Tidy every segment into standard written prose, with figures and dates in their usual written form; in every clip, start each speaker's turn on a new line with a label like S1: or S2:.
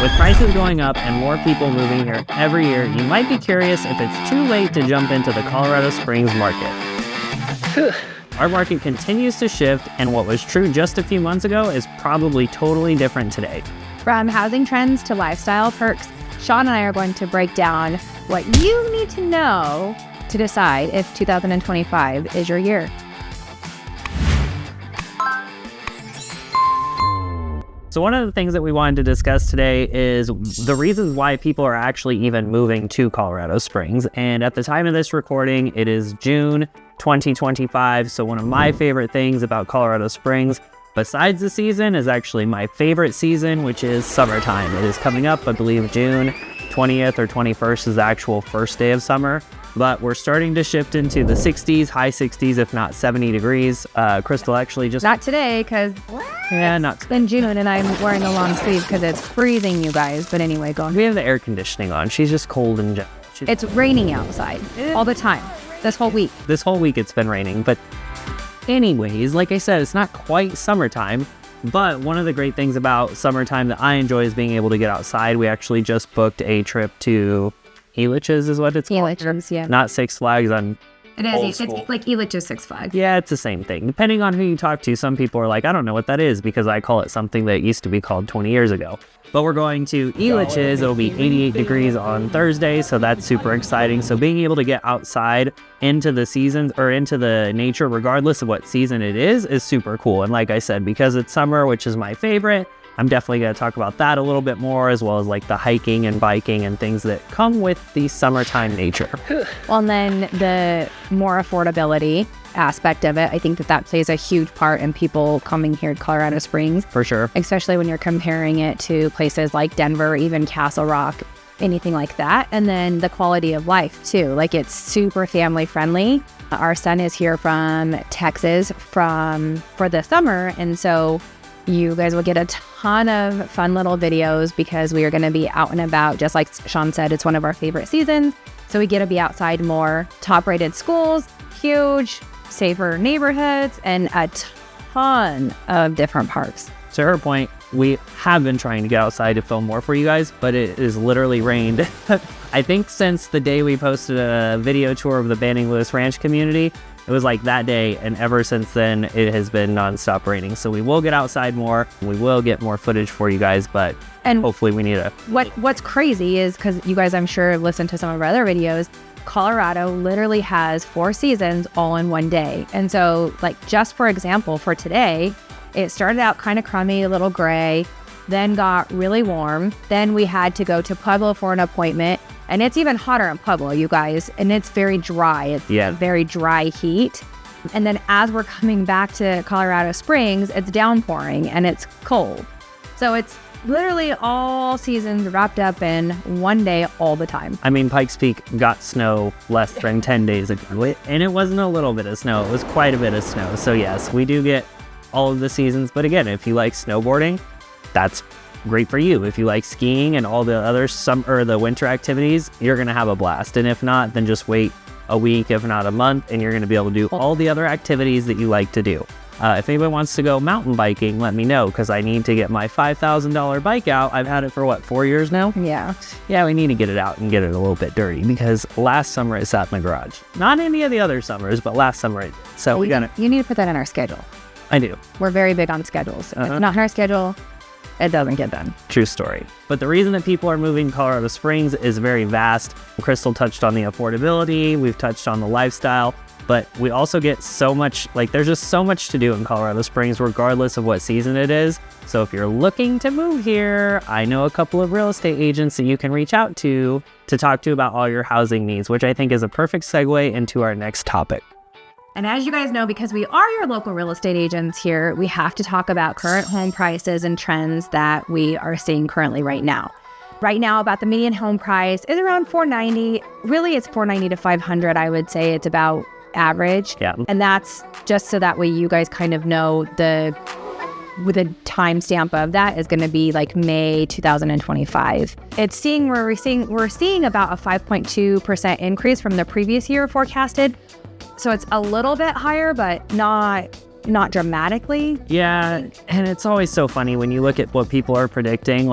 S1: With prices going up and more people moving here every year, you might be curious if it's too late to jump into the Colorado Springs market. Our market continues to shift, and what was true just a few months ago is probably totally different today.
S2: From housing trends to lifestyle perks, Sean and I are going to break down what you need to know to decide if 2025 is your year.
S1: So one of the things that we wanted to discuss today is the reasons why people are actually even moving to Colorado Springs. And at the time of this recording, it is June 2025. So one of my favorite things about Colorado Springs, besides the season, is actually my favorite season, which is summertime. It is coming up, I believe June 20th or 21st is the actual first day of summer. But we're starting to shift into the 60s, high 60s, if not 70 degrees. Crystal actually just...
S2: Not today, because
S1: not
S2: in June, and I'm wearing a long sleeve because it's freezing, you guys. But anyway, go on.
S1: We have the air conditioning on. She's just cold in general.
S2: It's raining outside all the time, this whole week.
S1: This whole week it's been raining. But anyways, like I said, it's not quite summertime. But one of the great things about summertime that I enjoy is being able to get outside. We actually just booked a trip to... Elitch's is what it's called.
S2: Elitch's, yeah.
S1: Not Six Flags.
S2: It is. It's like Elitch's Six Flags.
S1: Yeah, it's the same thing. Depending on who you talk to, some people are like, I don't know what that is because I call it something that used to be called 20 years ago. But we're going to Elitch's. It'll be 88 degrees on Thursday, so that's super exciting. So being able to get outside into the seasons or into the nature, regardless of what season it is super cool. And like I said, because it's summer, which is my favorite, I'm definitely going to talk about that a little bit more, as well as like the hiking and biking and things that come with the summertime nature.
S2: Well, and then the more affordability aspect of it, I think that plays a huge part in people coming here to Colorado Springs.
S1: For sure.
S2: Especially when you're comparing it to places like Denver, even Castle Rock, anything like that. And then the quality of life too. Like, it's super family friendly. Our son is here from Texas for the summer, and so you guys will get a ton of fun little videos because we are going to be out and about. Just like Sean said, it's one of our favorite seasons. So we get to be outside more. Top rated schools, huge, safer neighborhoods, and a ton of different parks.
S1: To her point, we have been trying to get outside to film more for you guys, but it has literally rained. I think since the day we posted a video tour of the Banning Lewis Ranch community, it was like that day, and ever since then, it has been nonstop raining. So we will get outside more. We will get more footage for you guys, but hopefully we need a...
S2: What's crazy is, because you guys, I'm sure, have listened to some of our other videos, Colorado literally has 4 seasons all in one day. And so, like, just for example, for today, it started out kind of crummy, a little gray, then got really warm. Then we had to go to Pueblo for an appointment. And it's even hotter in Pueblo, you guys. And it's very dry. It's very dry heat. And then as we're coming back to Colorado Springs, it's downpouring and it's cold. So it's literally all seasons wrapped up in one day all the time.
S1: I mean, Pikes Peak got snow less than 10 days ago. And it wasn't a little bit of snow. It was quite a bit of snow. So yes, we do get all of the seasons. But again, if you like snowboarding, that's great for you. If you like skiing and all the other the winter activities, you're going to have a blast. And if not, then just wait a week, if not a month, and you're going to be able to do all the other activities that you like to do. If anybody wants to go mountain biking, let me know, because I need to get my $5,000 bike out. I've had it for 4 years now? Yeah, we need to get it out and get it a little bit dirty, because last summer it sat in the garage. Not any of the other summers, but last summer it did. So
S2: you need to put that in our schedule.
S1: I do.
S2: We're very big on schedules. If it's not in our schedule, it doesn't get done.
S1: True story. But the reason that people are moving to Colorado Springs is very vast. Crystal touched on the affordability. We've touched on the lifestyle. But we also get so much, there's just so much to do in Colorado Springs, regardless of what season it is. So if you're looking to move here, I know a couple of real estate agents that you can reach out to talk to about all your housing needs, which I think is a perfect segue into our next topic.
S2: And as you guys know, because we are your local real estate agents here, we have to talk about current home prices and trends that we are seeing currently right now. Right now, about the median home price is around $490. Really, it's $490 to $500. I would say it's about average.
S1: Yeah.
S2: And that's just so that way you guys kind of know with a timestamp of that is going to be like May 2025. We're seeing about a 5.2% increase from the previous year forecasted. So it's a little bit higher, but not not dramatically.
S1: Yeah, and it's always so funny when you look at what people are predicting.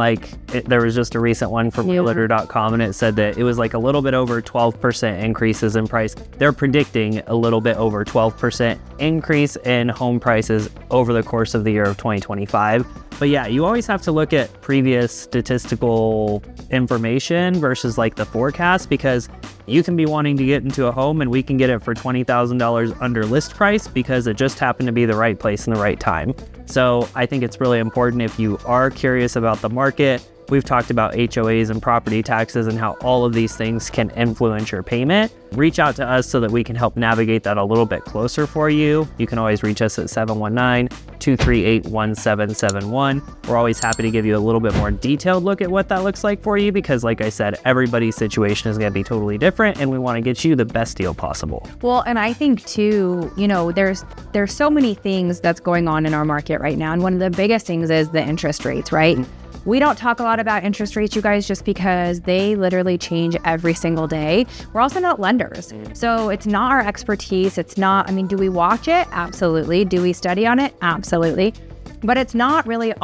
S1: There was just a recent one from realtor.com, and it said that it was like a little bit over 12% increases in price. They're predicting a little bit over 12% increase in home prices over the course of the year of 2025. But yeah, you always have to look at previous statistical information versus like the forecast, because you can be wanting to get into a home and we can get it for $20,000 under list price because it just happened to be the right place and the right time. So I think it's really important, if you are curious about the market. We've talked about HOAs and property taxes and how all of these things can influence your payment. Reach out to us so that we can help navigate that a little bit closer for you. You can always reach us at 719-238-1771. We're always happy to give you a little bit more detailed look at what that looks like for you, because like I said, everybody's situation is going to be totally different, and we want to get you the best deal possible.
S2: Well, and I think too, there's so many things that's going on in our market right now. And one of the biggest things is the interest rates, right? We don't talk a lot about interest rates, you guys, just because they literally change every single day. We're also not lenders. So it's not our expertise. It's not, do we watch it? Absolutely. Do we study on it? Absolutely. But it's not really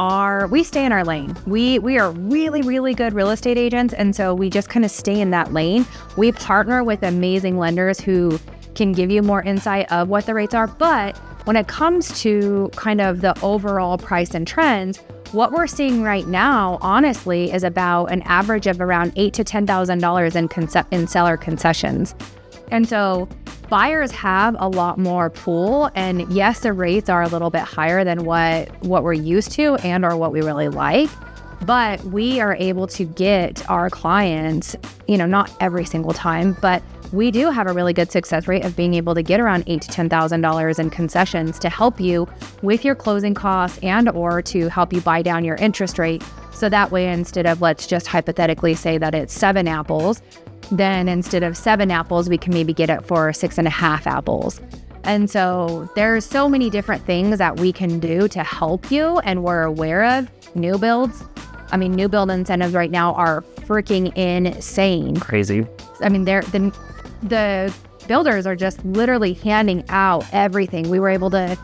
S2: we stay in our lane. We are really, really good real estate agents. And so we just kind of stay in that lane. We partner with amazing lenders who can give you more insight of what the rates are. But when it comes to kind of the overall price and trends, what we're seeing right now, honestly, is about an average of around $8,000 to $10,000 in seller concessions. And so buyers have a lot more pool. And yes, the rates are a little bit higher than what we're used to and or what we really like. But we are able to get our clients, not every single time, but we do have a really good success rate of being able to get around $8,000 to $10,000 in concessions to help you with your closing costs and or to help you buy down your interest rate. So that way, instead of, let's just hypothetically say that it's 7 apples, then instead of 7 apples, we can maybe get it for 6.5 apples. And so there's so many different things that we can do to help you, and we're aware of new builds. New build incentives right now are freaking insane.
S1: Crazy.
S2: The builders are just literally handing out everything. We were able to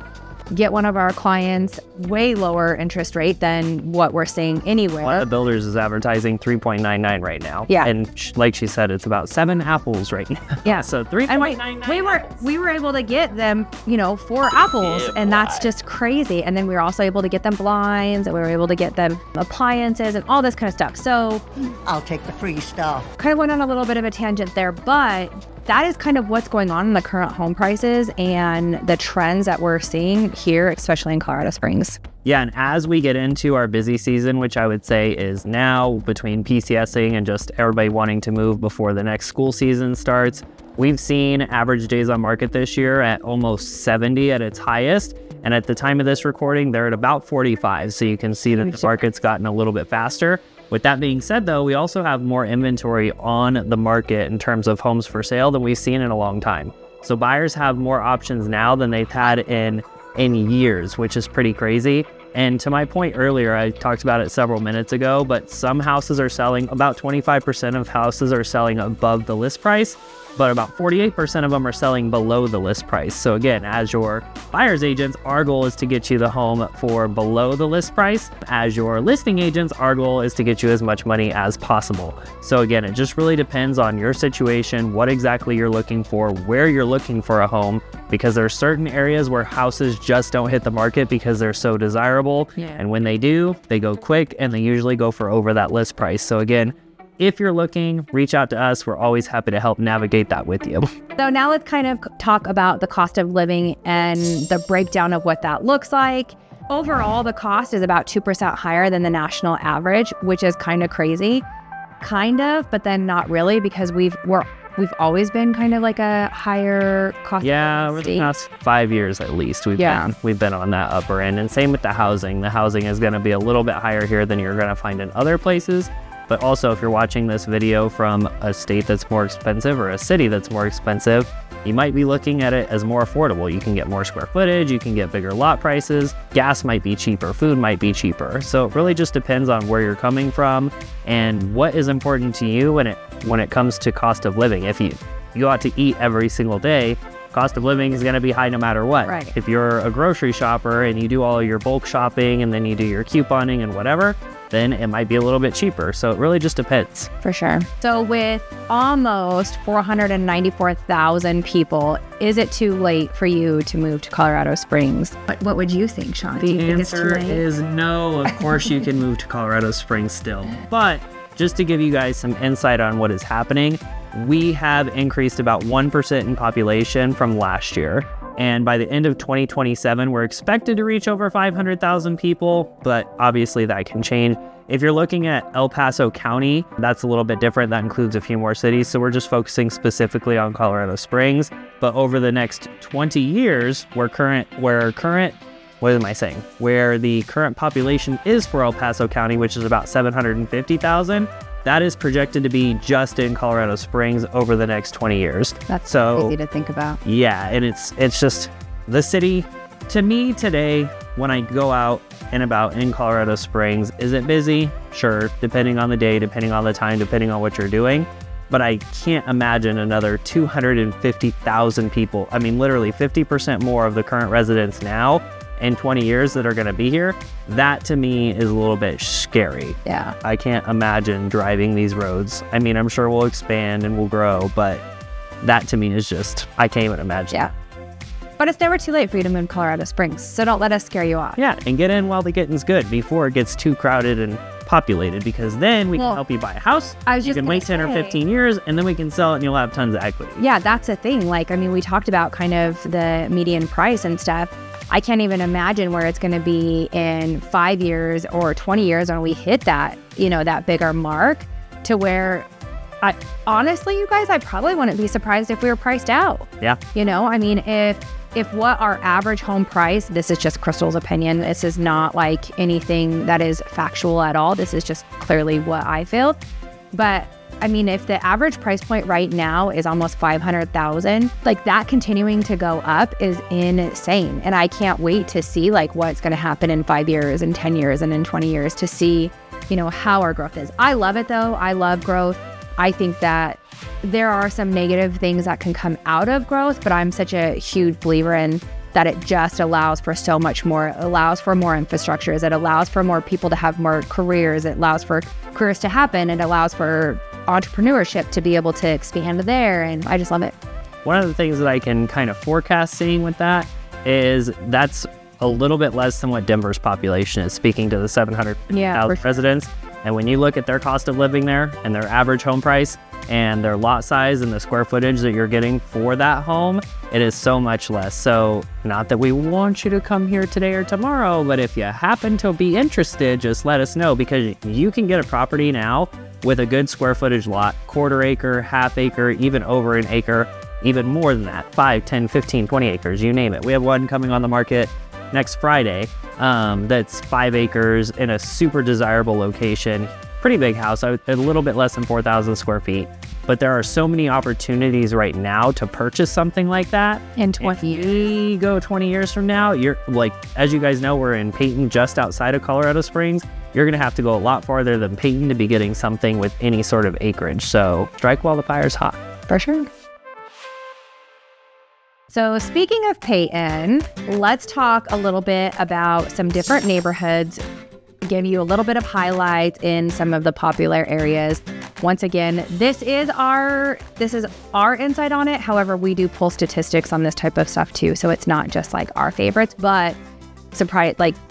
S2: get one of our clients way lower interest rate than what we're seeing anywhere.
S1: One of the builders is advertising 3.99 right now.
S2: Yeah.
S1: And like she said, it's about 7 apples right now.
S2: Yeah.
S1: So 3.99.
S2: We were able to get them, 4 apples, and that's just crazy. And then we were also able to get them blinds, and we were able to get them appliances and all this kind of stuff. So
S3: I'll take the free stuff.
S2: Kind of went on a little bit of a tangent there, but that is kind of what's going on in the current home prices and the trends that we're seeing here, especially in Colorado Springs.
S1: Yeah, and as we get into our busy season, which I would say is now, between PCSing and just everybody wanting to move before the next school season starts, we've seen average days on market this year at almost 70 at its highest. And at the time of this recording, they're at about 45. So you can see that the market's gotten a little bit faster. With that being said, though, we also have more inventory on the market in terms of homes for sale than we've seen in a long time. So buyers have more options now than they've had in years, which is pretty crazy. And to my point earlier, I talked about it several minutes ago, but some houses are selling, about 25% of houses are selling above the list price, but about 48% of them are selling below the list price. So again, as your buyer's agents, our goal is to get you the home for below the list price. As your listing agents, our goal is to get you as much money as possible. So again, it just really depends on your situation, what exactly you're looking for, where you're looking for a home, because there are certain areas where houses just don't hit the market because they're so desirable.
S2: Yeah.
S1: And when they do, they go quick, and they usually go for over that list price. So again, if you're looking, reach out to us. We're always happy to help navigate that with you.
S2: So now let's kind of talk about the cost of living and the breakdown of what that looks like. Overall, the cost is about 2% higher than the national average, which is kind of crazy. Kind of, but then not really, because we've always been kind of like a higher cost.
S1: Yeah, over the past 5 years at least, we've been on that upper end. And same with the housing. The housing is going to be a little bit higher here than you're going to find in other places. But also, if you're watching this video from a state that's more expensive or a city that's more expensive, you might be looking at it as more affordable. You can get more square footage, you can get bigger lot prices, gas might be cheaper, food might be cheaper. So it really just depends on where you're coming from and what is important to you when it comes to cost of living. If you go out to eat every single day, cost of living is going to be high no matter what.
S2: Right.
S1: If you're a grocery shopper and you do all your bulk shopping and then you do your couponing and whatever, then it might be a little bit cheaper. So it really just depends.
S2: For sure. So with almost 494,000 people, is it too late for you to move to Colorado Springs? What would you think, Sean? Do you
S1: The
S2: think it's too
S1: answer
S2: late?
S1: is no. Of course you can move to Colorado Springs still. But just to give you guys some insight on what is happening, we have increased about 1% in population from last year. And by the end of 2027, we're expected to reach over 500,000 people, but obviously that can change. If you're looking at El Paso County, that's a little bit different. That includes a few more cities. So we're just focusing specifically on Colorado Springs. But over the next 20 years, where the current population is for El Paso County, which is about 750,000, that is projected to be just in Colorado Springs over the next 20 years.
S2: That's
S1: so
S2: crazy to think about.
S1: Yeah, and it's just the city. To me today, when I go out and about in Colorado Springs, is it busy? Sure, depending on the day, depending on the time, depending on what you're doing. But I can't imagine another 250,000 people. I mean, literally 50% more of the current residents now in 20 years that are going to be here. That to me is a little bit scary.
S2: Yeah.
S1: I can't imagine driving these roads. I mean, I'm sure we'll expand and we'll grow, but that to me is just, I can't even imagine.
S2: Yeah. But it's never too late for you to move to Colorado Springs, so don't let us scare you off.
S1: Yeah, and get in while the getting's good before it gets too crowded and populated, because then we can help you buy a house. You can wait 10 or 15 years, and then we can sell it and you'll have tons of equity.
S2: Yeah, that's the thing. Like, I mean, we talked about kind of the median price and stuff. I can't even imagine where it's going to be in 5 years or 20 years when we hit that, that bigger mark, to where honestly, you guys, I probably wouldn't be surprised if we were priced out.
S1: Yeah.
S2: I mean, if what our average home price, this is just Crystal's opinion, this is not like anything that is factual at all. This is just clearly what I feel. But I mean, if the average price point right now is almost 500,000, like that continuing to go up is insane. And I can't wait to see like what's going to happen in 5 years and 10 years and in 20 years to see, how our growth is. I love it though. I love growth. I think that there are some negative things that can come out of growth, but I'm such a huge believer in that it just allows for so much more. It allows for more infrastructures. It allows for more people to have more careers. It allows for careers to happen. It allows for entrepreneurship to be able to expand there. And I just love it.
S1: One of the things that I can kind of forecast seeing with that is that's a little bit less than what Denver's population is, speaking to the 700,000 residents. And when you look at their cost of living there and their average home price and their lot size and the square footage that you're getting for that home, it is so much less. So not that we want you to come here today or tomorrow, but if you happen to be interested, just let us know, because you can get a property now with a good square footage lot, quarter acre, half acre, even over an acre, even more than that, 5, 10, 15, 20 acres, you name it. We have one coming on the market next Friday that's 5 acres in a super desirable location. Pretty big house, a little bit less than 4,000 square feet. But there are so many opportunities right now to purchase something like that.
S2: In 20 years.
S1: We go 20 years from now, you're like, as you guys know, we're in Peyton, just outside of Colorado Springs. You're gonna have to go a lot farther than Peyton to be getting something with any sort of acreage. So strike while the fire's hot.
S2: For sure. So speaking of Peyton, let's talk a little bit about some different neighborhoods, give you a little bit of highlights in some of the popular areas. Once again, this is our insight on it. However, we do pull statistics on this type of stuff too. So it's not just like our favorites, but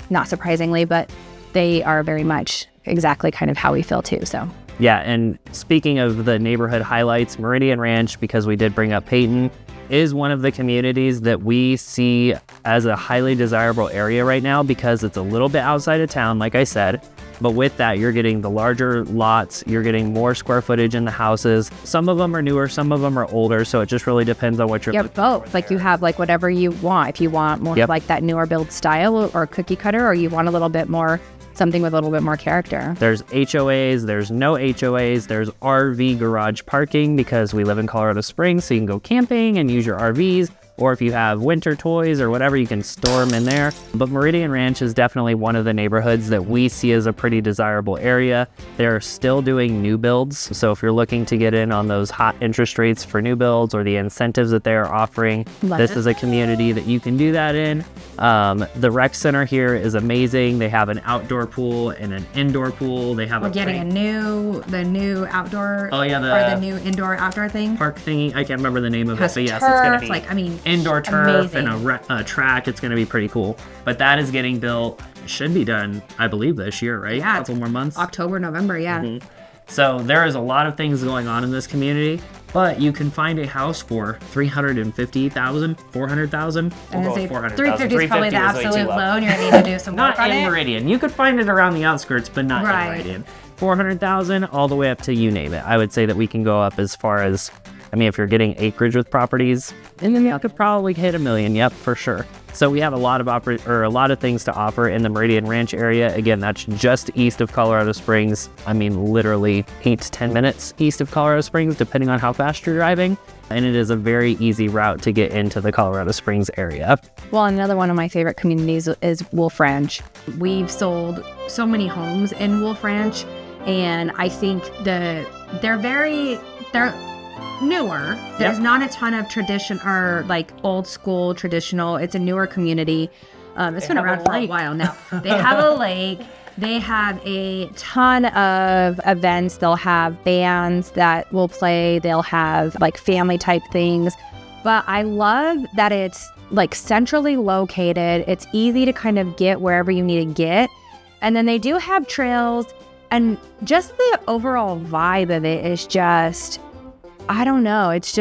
S2: not surprisingly, but they are very much exactly kind of how we feel too. So
S1: yeah, and speaking of the neighborhood highlights, Meridian Ranch, because we did bring up Peyton, is one of the communities that we see as a highly desirable area right now, because it's a little bit outside of town, like I said. But with that, you're getting the larger lots, you're getting more square footage in the houses. Some of them are newer, some of them are older, so it just really depends on what you're looking
S2: both.
S1: for
S2: like
S1: there.
S2: You have like whatever you want. If you want more like that newer build style or cookie cutter, or you want a little bit more something with a little bit more character.
S1: There's HOAs, there's no HOAs, there's RV garage parking, because we live in Colorado Springs, so you can go camping and use your RVs. or if you have winter toys or whatever, you can store them in there. But Meridian Ranch is definitely one of the neighborhoods that we see as a pretty desirable area. They're still doing new builds, so if you're looking to get in on those hot interest rates for new builds or the incentives that they are offering, this is a community that you can do that in. The rec center here is amazing. They have an outdoor pool and an indoor pool. They have
S2: We're getting the new outdoor,
S1: or
S2: the new indoor outdoor thing.
S1: Park thingy. I can't remember the name of it,
S2: Has
S1: but yes,
S2: turf,
S1: it's gonna be
S2: like, I mean,
S1: indoor turf
S2: amazing.
S1: and a track. It's gonna be pretty cool. But that is getting built. It should be done, I believe, this year, right?
S2: Yeah,
S1: a couple more months.
S2: October, November, yeah.
S1: So there is a lot of things going on in this community, but you can find a house for $350,000, $400,000.
S2: And
S1: We'll
S2: say
S1: go $400,000.
S2: 350 is probably the
S1: $350 is way
S2: absolute
S1: too low.
S2: low, and you're gonna need to do some
S1: Not
S2: work on
S1: in
S2: it.
S1: Meridian. You could find it around the outskirts, but not
S2: Right.
S1: in Meridian. 400,000 all the way up to you name it. I would say that we can go up as far as, I mean, if you're getting acreage with properties, and then you could probably hit $1 million. Yep, for sure. So we have a lot of things to offer in the Meridian Ranch area. Again, that's just east of Colorado Springs. I mean, literally 8 to 10 minutes east of Colorado Springs, depending on how fast you're driving. And it is a very easy route to get into the Colorado Springs area.
S2: Well, another one of my favorite communities is Wolf Ranch. We've sold so many homes in Wolf Ranch, and I think they're newer. There's not a ton of tradition or like old school traditional. It's a newer community. It's been around for a while now. They have a lake. They have a ton of events. They'll have bands that will play. They'll have like family type things. But I love that it's like centrally located. It's easy to kind of get wherever you need to get. And then they do have trails, and just the overall vibe of it is just, I don't know. It's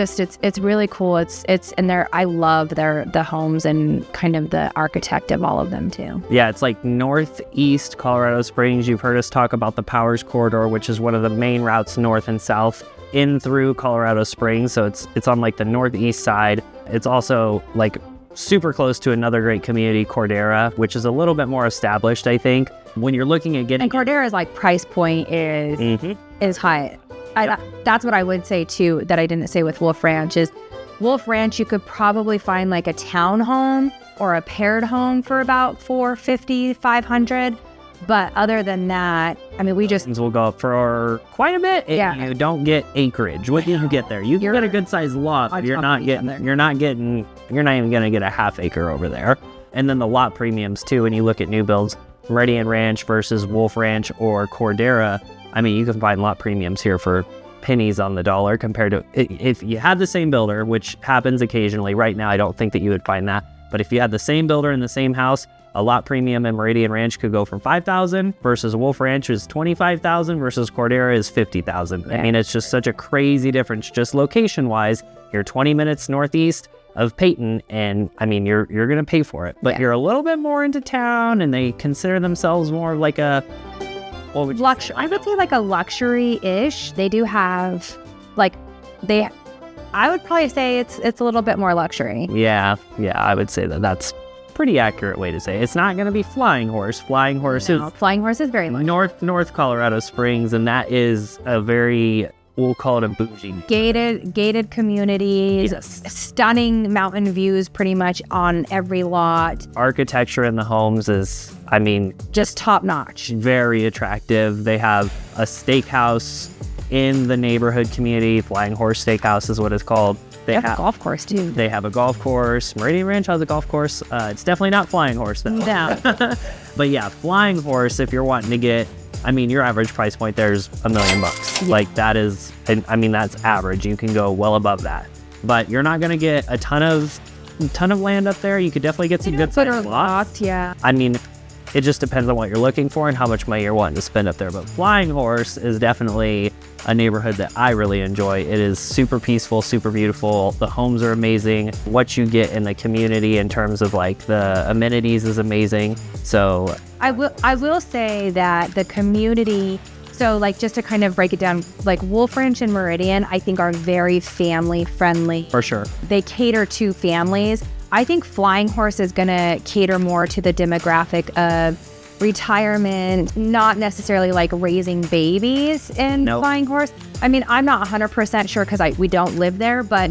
S2: really cool. And I love the homes and kind of the architect of all of them too.
S1: Yeah, it's like northeast Colorado Springs. You've heard us talk about the Powers Corridor, which is one of the main routes north and south in through Colorado Springs. So it's on like the northeast side. It's also like super close to another great community, Cordera, which is a little bit more established, I think. When you're looking at getting...
S2: And Cordera's like price point is high. That's what I would say too, that I didn't say with Wolf Ranch is Wolf Ranch, you could probably find like a townhome or a paired home for about $450, $500. But other than that, I mean, will go up for quite a bit. You don't get acreage. What do you get there? You get a good sized lot, but you're not even gonna get a half acre over there. And then the lot premiums too. When you look at new builds, Meridian Ranch versus Wolf Ranch or Cordera, I mean, you can find lot premiums here for pennies on the dollar compared to if you had the same builder, which happens occasionally. Right now, I don't think that you would find that. But if you had the same builder in the same house, a lot premium in Meridian Ranch could go from $5,000 versus Wolf Ranch is $25,000 versus Cordera is $50,000. Yeah.
S1: I mean, it's just such a crazy difference, just location-wise. You're 20 minutes northeast of Peyton, and I mean, you're gonna pay for it. But you're a little bit more into town, and they consider themselves more like a
S2: luxury. I would say like a luxury-ish. They do have I would probably say it's a little bit more luxury.
S1: Yeah, I would say that's pretty accurate way to say it. It's not going to be Flying Horse. Flying Horse is
S2: very luxury.
S1: North Colorado Springs, and that is a very, we'll call it a bougie
S2: gated communities.
S1: Yes.
S2: Stunning mountain views pretty much on every lot.
S1: Architecture in the homes is, I mean,
S2: just top notch.
S1: Very attractive. They have a steakhouse in the neighborhood community. Flying Horse Steakhouse is what it's called.
S2: They have a golf course too.
S1: They have a golf course. Meridian Ranch has a golf course. It's definitely not Flying Horse though.
S2: No.
S1: But yeah, Flying Horse, if you're wanting to get, I mean, your average price point there is $1 million. Yeah. Like that is, I mean, that's average. You can go well above that. But you're not going to get a ton of land up there. You could definitely get some good sized lots.
S2: Yeah.
S1: I mean, it just depends on what you're looking for and how much money you're wanting to spend up there. But Flying Horse is definitely a neighborhood that I really enjoy. It is super peaceful, super beautiful. The homes are amazing. What you get in the community in terms of like the amenities is amazing. So
S2: I will say that the community, so like just to kind of break it down, like Wolf Ranch and Meridian, I think are very family friendly.
S1: For sure.
S2: They cater to families. I think Flying Horse is going to cater more to the demographic of retirement, not necessarily like raising babies in Flying Horse. I mean, I'm not 100% sure because we don't live there, but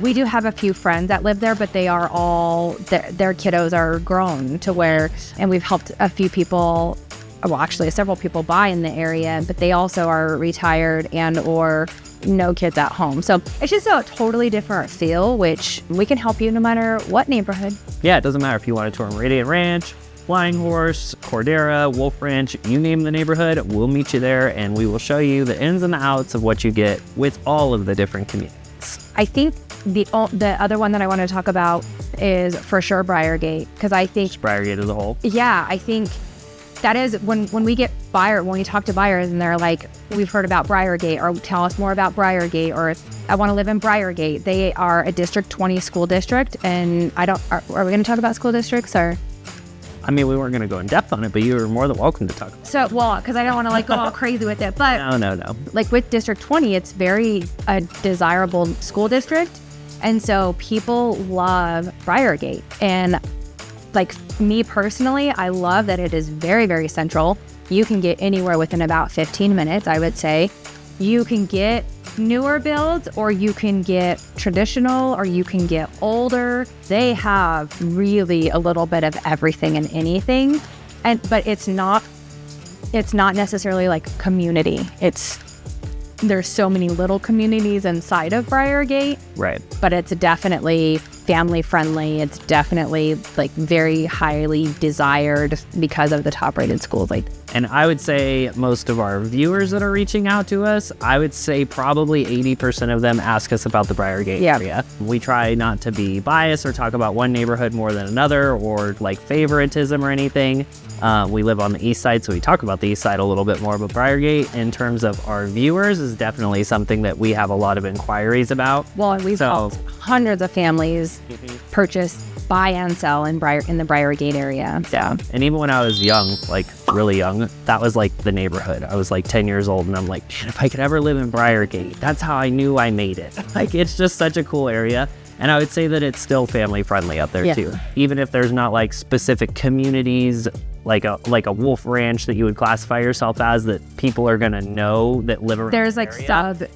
S2: we do have a few friends that live there, but they are all, their kiddos are grown to where, and we've helped a few people, well, actually several people buy in the area, but they also are retired and or no kids at home. So it's just a totally different feel, which we can help you no matter what neighborhood.
S1: Yeah, it doesn't matter if you want to tour Meridian Ranch, Flying Horse, Cordera, Wolf Ranch, you name the neighborhood, we'll meet you there and we will show you the ins and the outs of what you get with all of the different communities.
S2: I think the other one that I want to talk about is for sure Briargate, because I think
S1: Briargate as a whole.
S2: Yeah, I think that is when we talk to buyers and they're like, we've heard about Briargate, or tell us more about Briargate, or I want to live in Briargate. They are a District 20 school district, and are we going to talk about school districts or?
S1: I mean, we weren't going to go in depth on it, but you were more than welcome to talk about it.
S2: So, well, because I don't want to like go all crazy with it, but
S1: no.
S2: Like with District 20, it's very a desirable school district, and so people love Briargate. And like me personally, I love that it is very, very central. You can get anywhere within about 15 minutes, I would say. You can get newer builds, or you can get traditional, or you can get older. They have really a little bit of everything and anything. But it's not necessarily like community. There's so many little communities inside of Briargate.
S1: Right.
S2: But it's definitely family friendly. It's definitely like very highly desired because of the top rated schools.
S1: And I would say most of our viewers that are reaching out to us, I would say probably 80% of them ask us about the Briargate area. We try not to be biased or talk about one neighborhood more than another or like favoritism or anything. We live on the east side, so we talk about the east side a little bit more, but Briargate in terms of our viewers is definitely something that we have a lot of inquiries about.
S2: Well, and we've helped hundreds of families purchase, buy, and sell in the Briargate area.
S1: Yeah, and even when I was young, like really young, that was like the neighborhood. I was like 10 years old and I'm like, man, if I could ever live in Briargate, that's how I knew I made it. Like, it's just such a cool area. And I would say that it's still family friendly out there too. Even if there's not like specific communities, like a Wolf Ranch that you would classify yourself as, that people are gonna know that live around.
S2: There's like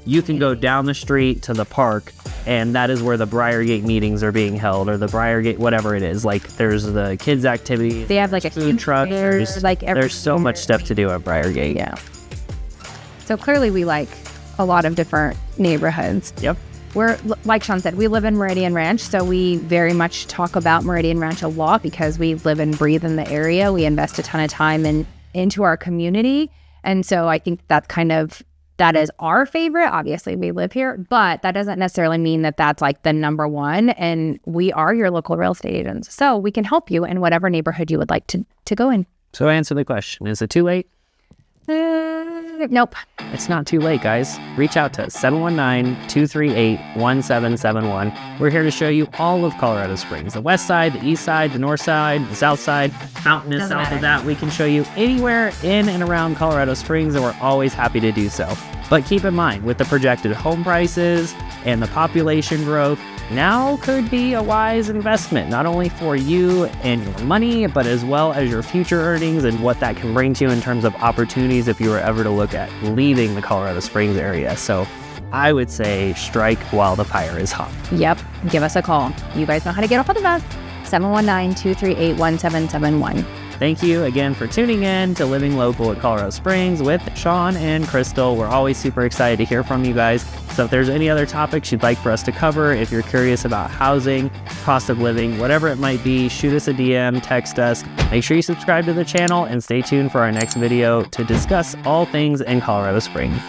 S1: you can go down the street to the park, and that is where the Briargate meetings are being held, or the Briargate whatever it is. Like there's the kids activities.
S2: They have like a
S1: food truck. There's so much stuff to do at Briargate.
S2: Yeah. So clearly we like a lot of different neighborhoods.
S1: Yep.
S2: We're, like Sean said, we live in Meridian Ranch, so we very much talk about Meridian Ranch a lot because we live and breathe in the area. We invest a ton of time into our community. And so I think that is our favorite. Obviously, we live here, but that doesn't necessarily mean that that's like the number one. And we are your local real estate agents. So we can help you in whatever neighborhood you would like to go in.
S1: So answer the question. Is it too late?
S2: Nope.
S1: It's not too late, guys. Reach out to us, 719-238-1771. We're here to show you all of Colorado Springs. The west side, the east side, the north side, the south side. Mountain is south of that. We can show you anywhere in and around Colorado Springs, and we're always happy to do so. But keep in mind, with the projected home prices and the population growth, now could be a wise investment, not only for you and your money, but as well as your future earnings and what that can bring to you in terms of opportunities if you were ever to look at leaving the Colorado Springs area. So I would say strike while the fire is hot.
S2: Yep. Give us a call. You guys know how to get a hold of us. 719-238-1771.
S1: Thank you again for tuning in to Living Local at Colorado Springs with Sean and Crystal. We're always super excited to hear from you guys. So if there's any other topics you'd like for us to cover, if you're curious about housing, cost of living, whatever it might be, shoot us a DM, text us. Make sure you subscribe to the channel and stay tuned for our next video to discuss all things in Colorado Springs.